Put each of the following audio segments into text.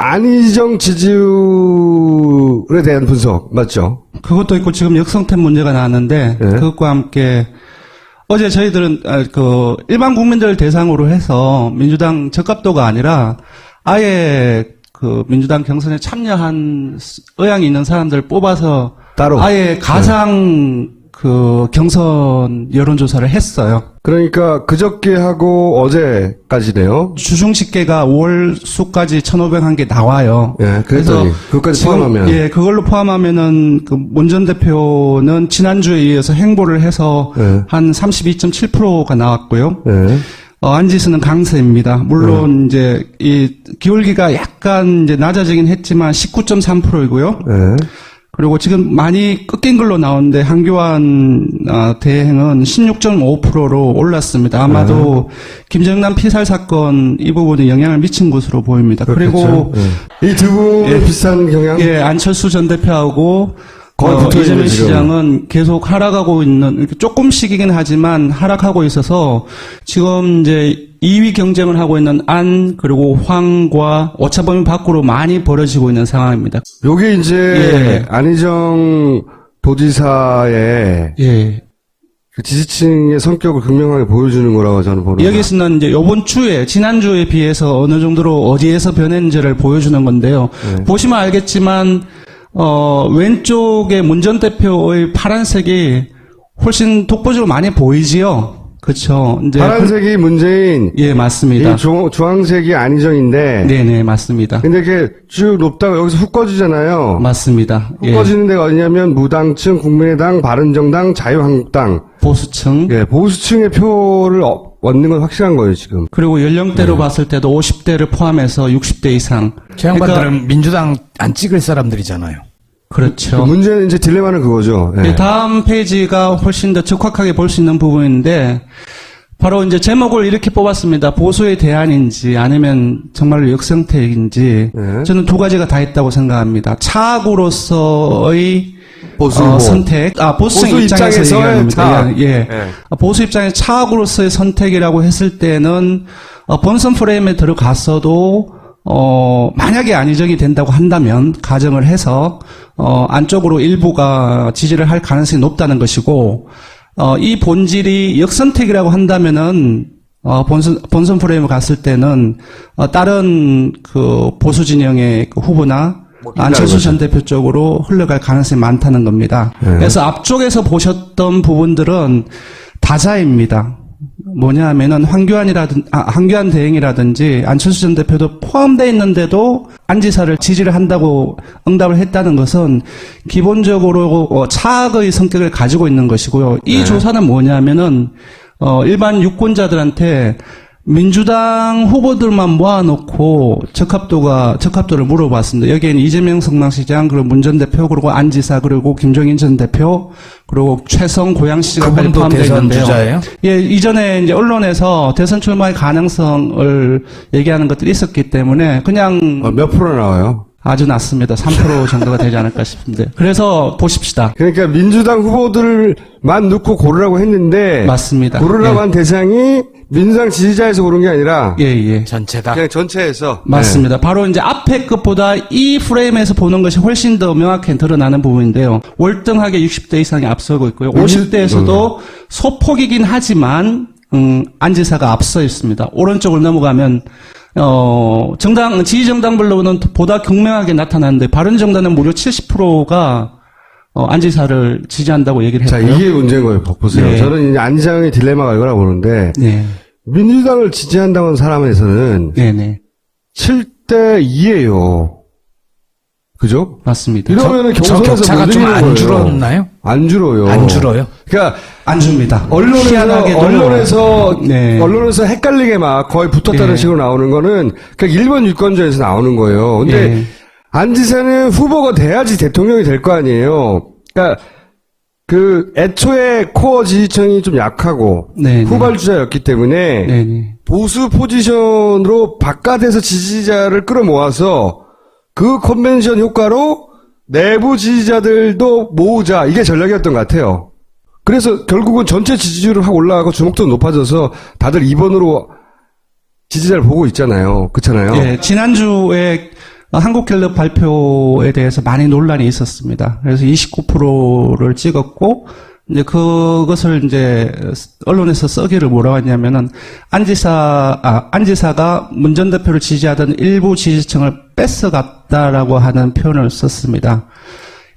안희정 지지율에 대한 분석 맞죠? 그것도 있고 지금 역성템 문제가 나왔는데 네. 그것과 함께 어제 저희들은 일반 국민들 대상으로 해서 민주당 적합도가 아니라 아예 그 민주당 경선에 참여한 의향이 있는 사람들을 뽑아서 따로 아예 가상 그 경선 여론조사를 했어요. 그러니까 그저께 하고 어제까지네요. 주중 집계가 5월 수까지 1,501개 나와요. 예, 그래서 그것까지 지금, 포함하면 예, 그걸로 포함하면은 그 문 전 대표는 지난주에 이어서 행보를 해서 예. 한 32.7%가 나왔고요. 예. 안지수는 강세입니다. 물론 이제 이 기울기가 약간 이제 낮아지긴 했지만 19.3%이고요. 예. 그리고 지금 많이 꺾인 걸로 나오는데 한교안 대행은 16.5%로 올랐습니다. 아마도 김정남 피살 사건 이 부분에 영향을 미친 것으로 보입니다. 그렇겠죠. 그리고 이 두 분은 비슷한 경향? 예, 안철수 전 대표하고 거의 붙어 있는 이재명 지금. 시장은 계속 하락하고 있는, 이렇게 조금씩이긴 하지만 하락하고 있어서 지금 이제 2위 경쟁을 하고 있는 안, 그리고 황과 오차범위 밖으로 많이 벌어지고 있는 상황입니다. 요게 이제 예. 안희정 도지사의 예. 그 지지층의 성격을 극명하게 보여주는 거라고 저는 보는 여기서는 이제 요번 주에, 지난주에 비해서 어느 정도로 어디에서 변했는지를 보여주는 건데요. 네. 보시면 알겠지만, 왼쪽에 문 전 대표의 파란색이 훨씬 독보적으로 많이 보이지요? 그쵸. 이제. 파란색이 문재인, 예, 맞습니다. 이 주황색이 안희정인데, 네네, 맞습니다. 근데 이게 쭉 높다가 여기서 훅 꺼지잖아요. 맞습니다. 훅 예. 꺼지는 데가 어디냐면 무당층, 국민의당, 바른정당, 자유한국당, 보수층. 예, 보수층의 표를 얻는 건 확실한 거예요, 지금. 그리고 연령대로 봤을 때도 50대를 포함해서 60대 이상. 저 양반들은 민주당 안 찍을 사람들이잖아요. 그렇죠. 문제는 이제 딜레마는 그거죠. 예. 예, 다음 페이지가 훨씬 더 적확하게 볼 수 있는 부분인데, 바로 이제 제목을 이렇게 뽑았습니다. 보수의 대안인지 아니면 정말로 역성택인지. 네. 저는 두 가지가 다 있다고 생각합니다. 차악으로서의 보수 후보. 선택. 보수층 보수 입장에서 입장에서의 얘기하는 겁니다. 차악. 예. 예. 보수 입장에서 차악으로서의 선택이라고 했을 때는 본선 프레임에 들어갔어도 만약에 안희정이 된다고 한다면 가정을 해서 안쪽으로 일부가 지지를 할 가능성이 높다는 것이고 이 본질이 역선택이라고 한다면은 본선 프레임에 갔을 때는 다른 그 보수 진영의 그 후보나 안철수 전 대표 쪽으로 흘러갈 가능성이 많다는 겁니다. 네. 그래서 앞쪽에서 보셨던 부분들은 다자입니다. 뭐냐 하면은 황교안 대행이라든지 안철수 전 대표도 포함되어 있는데도 안 지사를 지지를 한다고 응답을 했다는 것은 기본적으로 차악의 성격을 가지고 있는 것이고요. 이 네. 조사는 뭐냐 하면은 일반 유권자들한테 민주당 후보들만 모아놓고 적합도를 물어봤습니다. 여기에는 이재명 성남시장, 그리고 문 전 대표, 그리고 안 지사, 그리고 김종인 전 대표, 그리고 최성 고양시장까지 그분도 포함되어 대선 있는데요. 주자예요? 예, 이전에 이제 언론에서 대선 출마의 가능성을 얘기하는 것들이 있었기 때문에 그냥 몇 프로 나와요? 아주 낮습니다. 3% 정도가 되지 않을까 싶은데. 그래서 보십시다. 그러니까 민주당 후보들만 넣고 고르라고 했는데 맞습니다. 고르라고 예. 한 대상이 민주당 지지자에서 고른 게 아니라 예, 예. 전체다. 그냥 전체에서 맞습니다. 바로 이제 앞에 것보다 이 프레임에서 보는 것이 훨씬 더 명확히 드러나는 부분인데요. 월등하게 60대 이상이 앞서고 있고요. 50대에서도 소폭이긴 하지만 안 지사가 앞서 있습니다. 오른쪽을 넘어가면 지지정당별로는 보다 극명하게 나타나는데 바른정당은 무려 70%가 안 지사를 지지한다고 얘기를 자, 했고요. 이게 문제인 거예요. 보세요. 네. 저는 이제 안희정의 딜레마가 이거라고 보는데 네, 민주당을 지지한다는 사람에서는 네, 네, 7대 2예요. 그죠? 맞습니다. 이러면은 저 경선에서 격차가 못 좀 이기는 안 거예요. 줄었나요? 안 줄어요. 안 줄어요? 그러니까 안 줍니다. 희한하게도. 네. 언론에서 헷갈리게 막 거의 붙었다는 네. 식으로 나오는 거는 그러니까 일본 유권자에서 나오는 거예요. 근데 네. 안 지사는 후보가 돼야지 대통령이 될 거 아니에요. 그러니까 애초에 코어 지지층이 좀 약하고 네, 후발주자였기 때문에 네, 네. 보수 포지션으로 바깥에서 지지자를 끌어모아서 그 컨벤션 효과로 내부 지지자들도 모으자, 이게 전략이었던 것 같아요. 그래서 결국은 전체 지지율을 확 올라가고 주목도 높아져서 다들 2번으로 지지자를 보고 있잖아요. 그렇잖아요. 예, 지난주에 한국갤럽 발표에 대해서 많이 논란이 있었습니다. 그래서 29%를 찍었고, 이제 그것을 이제 언론에서 써기를 뭐라고 했냐면은 안지사가 문 전 대표를 지지하던 일부 지지층을 뺏어갔다라고 하는 표현을 썼습니다.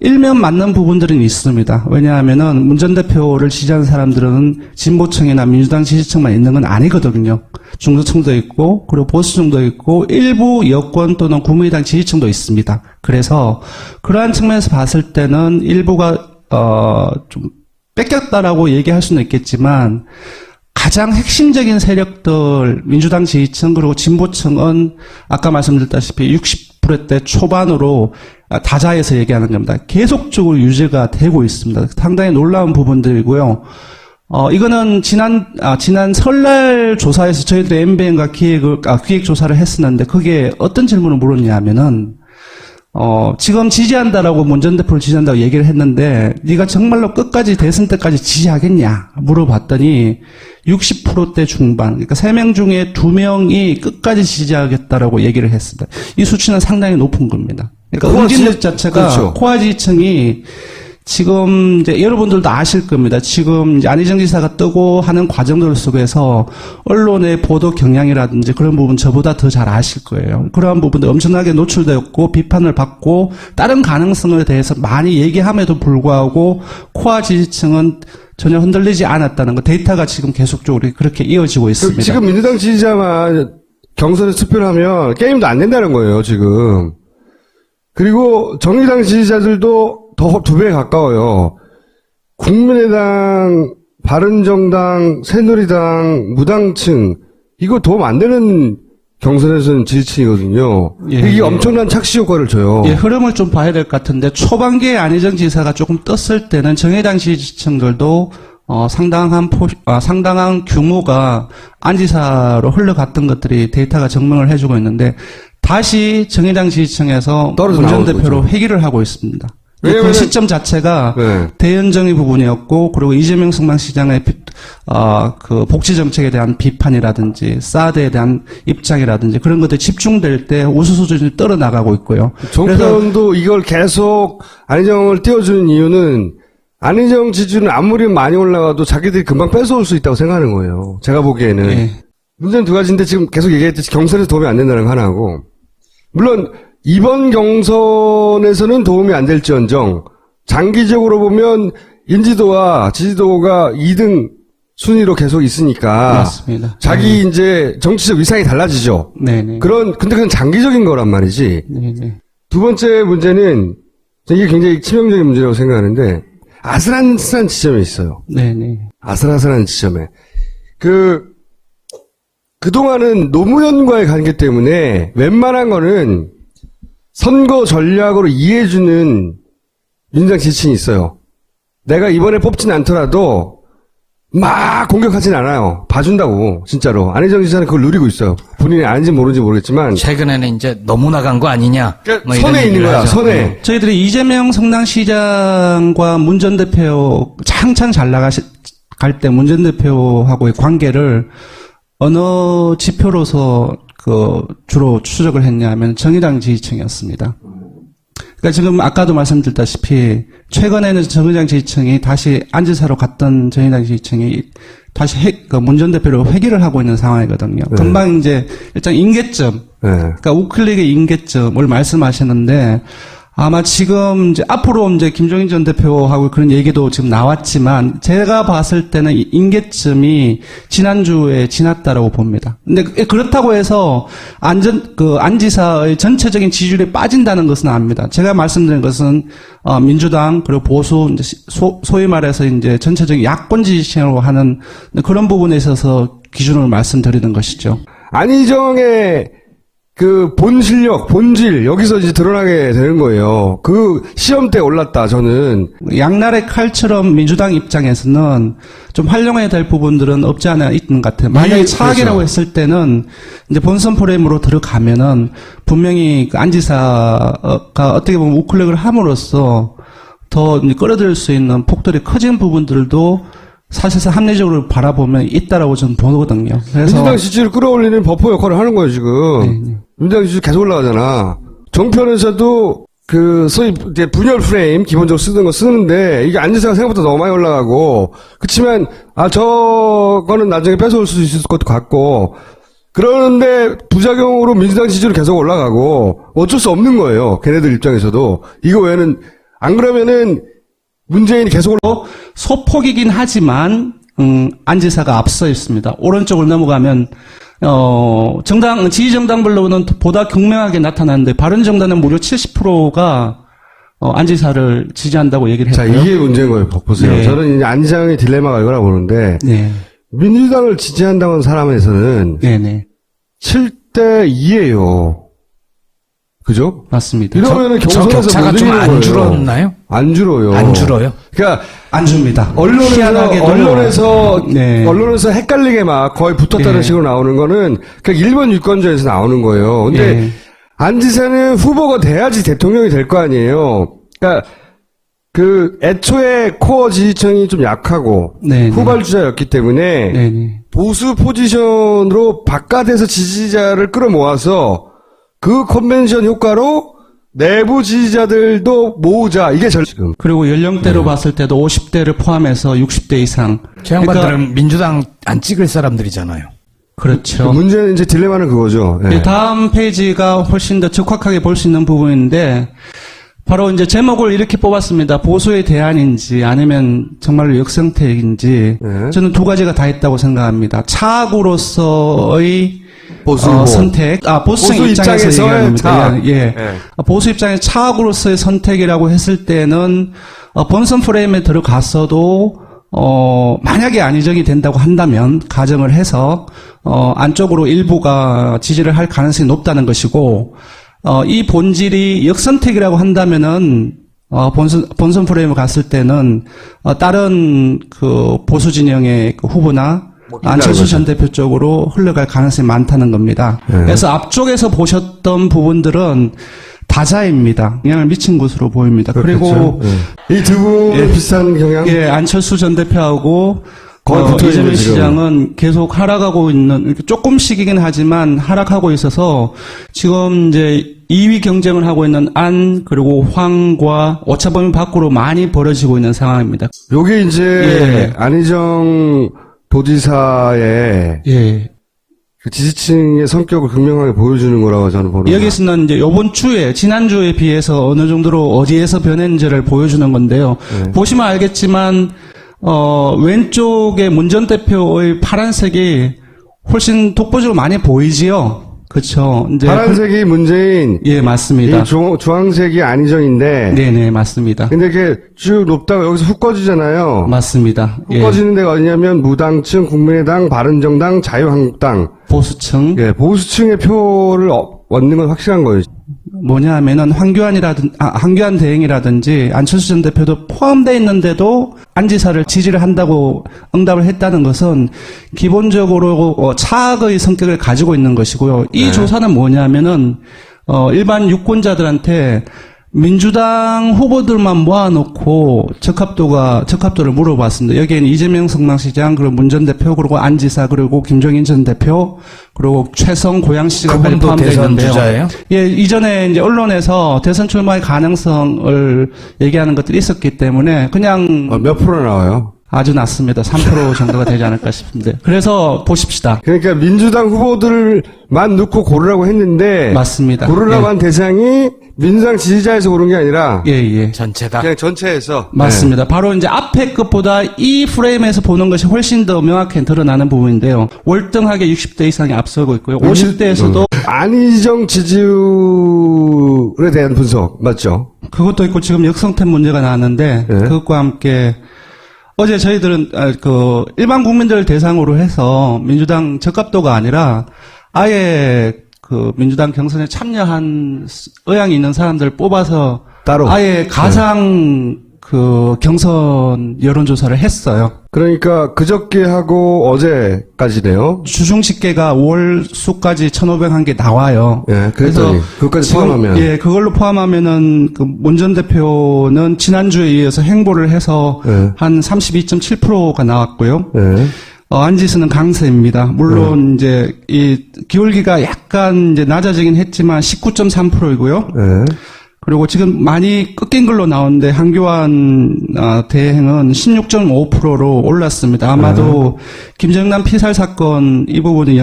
일면 맞는 부분들은 있습니다. 왜냐하면은 문 전 대표를 지지하는 사람들은 진보층이나 민주당 지지층만 있는 건 아니거든요. 중도층도 있고, 그리고 보수층도 있고, 일부 여권 또는 국민의당 지지층도 있습니다. 그래서 그러한 측면에서 봤을 때는 일부가 좀 뺏겼다라고 얘기할 수는 있겠지만 가장 핵심적인 세력들, 민주당 지지층 그리고 진보층은 아까 말씀드렸다시피 60%대 초반으로 다자에서 얘기하는 겁니다. 계속적으로 유지가 되고 있습니다. 상당히 놀라운 부분들이고요. 이거는 지난 설날 조사에서 저희들이 MBN과 기획 조사를 했었는데 그게 어떤 질문을 물었냐면은 지금 지지한다라고 문 전 대표를 지지한다고 얘기를 했는데 네가 정말로 끝까지 대선 때까지 지지하겠냐 물어봤더니 60%대 중반, 그러니까 3명 중에 2명이 끝까지 지지하겠다라고 얘기를 했습니다. 이 수치는 상당히 높은 겁니다. 그러니까 응집력 자체가 그렇죠. 코아 지지층이 지금 이제 여러분들도 아실 겁니다. 지금 이제 안희정 지사가 뜨고 하는 과정들 속에서 언론의 보도 경향이라든지 그런 부분 저보다 더 잘 아실 거예요. 그러한 부분도 엄청나게 노출되었고 비판을 받고 다른 가능성에 대해서 많이 얘기함에도 불구하고 코아 지지층은 전혀 흔들리지 않았다는 거 데이터가 지금 계속적으로 그렇게 이어지고 있습니다. 지금 민주당 지지자만 경선에 투표를 하면 게임도 안 된다는 거예요, 지금. 그리고 정의당 지지자들도 더 2배 가까워요. 국민의당, 바른정당, 새누리당, 무당층, 이거 도움 안 되는 경선에서는 지지층이거든요. 이게 엄청난 착시 효과를 줘요. 예, 흐름을 좀 봐야 될 것 같은데, 초반기에 안희정 지사가 조금 떴을 때는 정의당 지지층들도, 상당한 규모가 안 지사로 흘러갔던 것들이 데이터가 증명을 해주고 있는데, 다시 정의당 지지층에서 문 전 대표로 회귀를 하고 있습니다. 그 시점 자체가 대연정의 부분이었고, 그리고 이재명 성남시장의 그 복지 정책에 대한 비판이라든지 사드에 대한 입장이라든지 그런 것들이 집중될 때 우수 수준이 떨어나가고 있고요. 종편도 이걸 계속 안희정을 띄워주는 이유는 안희정 지지율은 아무리 많이 올라가도 자기들이 금방 뺏어올 수 있다고 생각하는 거예요. 제가 보기에는. 예. 문제는 2가지인데 지금 계속 얘기했듯이 경선에서 도움이 안 된다는 거 하나고, 물론 이번 경선에서는 도움이 안 될지언정 장기적으로 보면 인지도와 지지도가 2등 순위로 계속 있으니까 맞습니다. 자기 이제 정치적 위상이 달라지죠. 네네. 근데 그건 장기적인 거란 말이지. 네네. 두 번째 문제는 이게 굉장히 치명적인 문제라고 생각하는데 아슬아슬한 지점에 있어요. 네네. 아슬아슬한 지점에. 그동안은 노무현과의 관계 때문에 웬만한 거는 선거 전략으로 이해해주는 민주당 지지층이 있어요. 내가 이번에 뽑진 않더라도 막 공격하진 않아요. 봐준다고 진짜로. 안희정 지사는 그걸 누리고 있어요. 본인이 아는지 모르는지 모르겠지만 최근에는 이제 너무 나간 거 아니냐. 그러니까 뭐 이런 선에 있는 얘기를 거야. 하죠. 선에. 저희들이 이재명 성남시장과 문 전 대표 한창 잘 나갈 때 문 전 대표하고의 관계를 어느 지표로서 주로 추적을 했냐면 정의당 지지층이었습니다. 그러니까 지금 아까도 말씀드렸다시피 최근에는 정의당 지지층이 다시 안지사로 갔던 정의당 지지층이 다시 문 전 대표로 회귀를 하고 있는 상황이거든요. 네. 금방 이제 일단 임계점, 네. 그러니까 우클릭의 임계점을 말씀하셨는데 아마 지금 이제 앞으로 이제 김종인 전 대표하고 그런 얘기도 지금 나왔지만 제가 봤을 때는 이 임계점이 지난주에 지났다라고 봅니다. 근데 그렇다고 해서 안지사의 전체적인 지지율이 빠진다는 것은 아닙니다. 제가 말씀드린 것은 민주당 그리고 보수 이제 소위 말해서 이제 전체적인 야권 지지층으로 하는 그런 부분에 있어서 기준을 말씀드리는 것이죠. 안희정의 본 실력, 본질, 여기서 이제 드러나게 되는 거예요. 시험 때 올랐다, 저는. 양날의 칼처럼 민주당 입장에서는 좀 활용해야 될 부분들은 없지 않아 있는 것 같아요. 만약에 차악이라고 했을 때는 이제 본선 프레임으로 들어가면은 분명히 안지사가 어떻게 보면 우클릭을 함으로써 더 끌어들일 수 있는 폭들이 커진 부분들도 사실상 합리적으로 바라보면 있다라고 저는 보거든요. 그래서 민주당 지지를 끌어올리는 버퍼 역할을 하는 거예요, 지금. 민주당 지지 계속 올라가잖아. 종편에서도 소위 이제 분열 프레임 기본적으로 쓰는 거 쓰는데 이게 안지사가 생각보다 너무 많이 올라가고 그렇지만 저거는 나중에 뺏어올 수도 있을 것도 같고 그러는데 부작용으로 민주당 지지율이 계속 올라가고 어쩔 수 없는 거예요. 걔네들 입장에서도 이거 외에는 안 그러면은 문재인이 계속 소폭이긴 하지만 안지사가 앞서 있습니다. 오른쪽을 넘어가면 지지 정당별로는 보다 극명하게 나타나는데 바른정당은 무려 70%가 안지사를 지지한다고 얘기를 자, 했고요. 이게 문제인 거예요. 보세요. 네. 저는 이제 안지장의 딜레마가 이거라고 보는데 네, 민주당을 지지한다는 사람에서는 네, 네, 7대 2예요. 그죠? 맞습니다. 이러면은 저 경선에서 격차가 못 좀 이기는 안 거예요. 줄었나요? 안 줄어요. 안 줄어요? 그러니까 안 줍니다. 언론에서 희한하게도. 네. 언론에서 헷갈리게 막 거의 붙었다는 네. 식으로 나오는 거는 그냥 일본 유권자에서 나오는 거예요. 근데 네. 안 지사는 후보가 돼야지 대통령이 될 거 아니에요. 그러니까 애초에 코어 지지층이 좀 약하고 네, 후발주자였기 때문에 네, 네. 보수 포지션으로 바깥에서 지지자를 끌어모아서 그 컨벤션 효과로 내부 지지자들도 모으자. 이게 지금. 그리고 연령대로 봤을 때도 50대를 포함해서 60대 이상. 저 양반들은 민주당 안 찍을 사람들이잖아요. 그렇죠. 문제는 이제 딜레마는 그거죠. 예. 네, 다음 페이지가 훨씬 더 적확하게 볼 수 있는 부분인데, 바로 이제 제목을 이렇게 뽑았습니다. 보수의 대안인지 아니면 정말로 역선택인지, 네. 저는 두 가지가 다 있다고 생각합니다. 차악으로서의 보수 후보. 선택, 보수층 보수 입장에서 입장에서의 얘기하는 겁니다. 차악. 예. 예. 보수 입장에서 차악으로서의 선택이라고 했을 때는 본선 프레임에 들어갔어도 만약에 안희정이 된다고 한다면 가정을 해서 안쪽으로 일부가 지지를 할 가능성이 높다는 것이고 이 본질이 역선택이라고 한다면은 본선 프레임에 갔을 때는 다른 그 보수 진영의 그 후보나 안철수 전 대표 쪽으로 흘러갈 가능성이 많다는 겁니다. 네. 그래서 앞쪽에서 보셨던 부분들은 다자입니다. 영향을 미친 것으로 보입니다. 그리고 이 두 분은 예. 비슷한 경향? 예, 안철수 전 대표하고 거의 붙어 있는 이재명 지금. 시장은 계속 하락하고 있는, 이렇게 조금씩이긴 하지만 하락하고 있어서 지금 이제 2위 경쟁을 하고 있는 안, 그리고 황과 오차범위 밖으로 많이 벌어지고 있는 상황입니다. 요게 이제 예. 안희정 도지사의 예. 그 지지층의 성격을 극명하게 보여주는 거라고 저는 보는 거예요. 여기서는 이제 요번 주에, 지난주에 비해서 어느 정도로 어디에서 변했는지를 보여주는 건데요. 네. 보시면 알겠지만, 왼쪽에 문 전 대표의 파란색이 훨씬 독보적으로 많이 보이지요? 그쵸. 이제. 파란색이 문재인, 예, 맞습니다. 이 주황색이 안희정인데, 네네, 맞습니다. 근데 이렇게 쭉 높다가 여기서 훅 꺼지잖아요. 맞습니다. 훅 예. 꺼지는 데가 어디냐면 무당층, 국민의당, 바른정당, 자유한국당. 보수층. 예, 보수층의 표를 얻는 건 확실한 거예요. 뭐냐 하면은 황교안 대행이라든지 안철수 전 대표도 포함되어 있는데도 안지사를 지지를 한다고 응답을 했다는 것은 기본적으로 차악의 성격을 가지고 있는 것이고요. 이 조사는 뭐냐면은 일반 유권자들한테 민주당 후보들만 모아놓고 적합도를 물어봤습니다. 여기에는 이재명 성남시장, 그리고 문 전 대표, 그리고 안지사, 그리고 김종인 전 대표, 그리고 최성 고양시장까지 그분도 포함되어 대선 있는데요. 주자예요? 예, 이전에 이제 언론에서 대선 출마의 가능성을 얘기하는 것들이 있었기 때문에 그냥 몇 프로 나와요? 아주 낮습니다. 3% 정도가 되지 않을까 싶은데. 그래서 보십시다. 그러니까 민주당 후보들만 넣고 고르라고 했는데, 맞습니다. 고르라고 한 대상이 민주당 지지자에서 고른 게 아니라, 예, 예. 전체다. 그냥 전체에서. 맞습니다. 바로 이제 앞에 것보다 이 프레임에서 보는 것이 훨씬 더 명확히 드러나는 부분인데요. 월등하게 60대 이상이 앞서고 있고요. 50대에서도 안희정 지지율에 대한 분석, 맞죠? 그것도 있고 지금 역성택 문제가 나왔는데 네. 그것과 함께 어제 저희들은 일반 국민들을 대상으로 해서 민주당 적합도가 아니라 아예 그 민주당 경선에 참여한 의향이 있는 사람들을 뽑아서 따로. 아예 가상 그 경선 여론조사를 했어요. 그러니까 그저께 하고 어제까지네요. 주중 집계가 5월 수까지 1,501개 나와요. 예, 그랬더니 그것까지 지금, 포함하면. 예, 그걸로 포함하면은 그 문 전 대표는 지난주에 이어서 행보를 해서 예. 한 32.7%가 나왔고요. 예. 안지수는 강세입니다. 물론 이제 이 기울기가 약간 이제 낮아지긴 했지만 19.3%이고요. 네. 그리고 지금 많이 꺾인 걸로 나오는데 한교안 대행은 16.5%로 올랐습니다. 아마도 김정남 피살 사건 이 부분이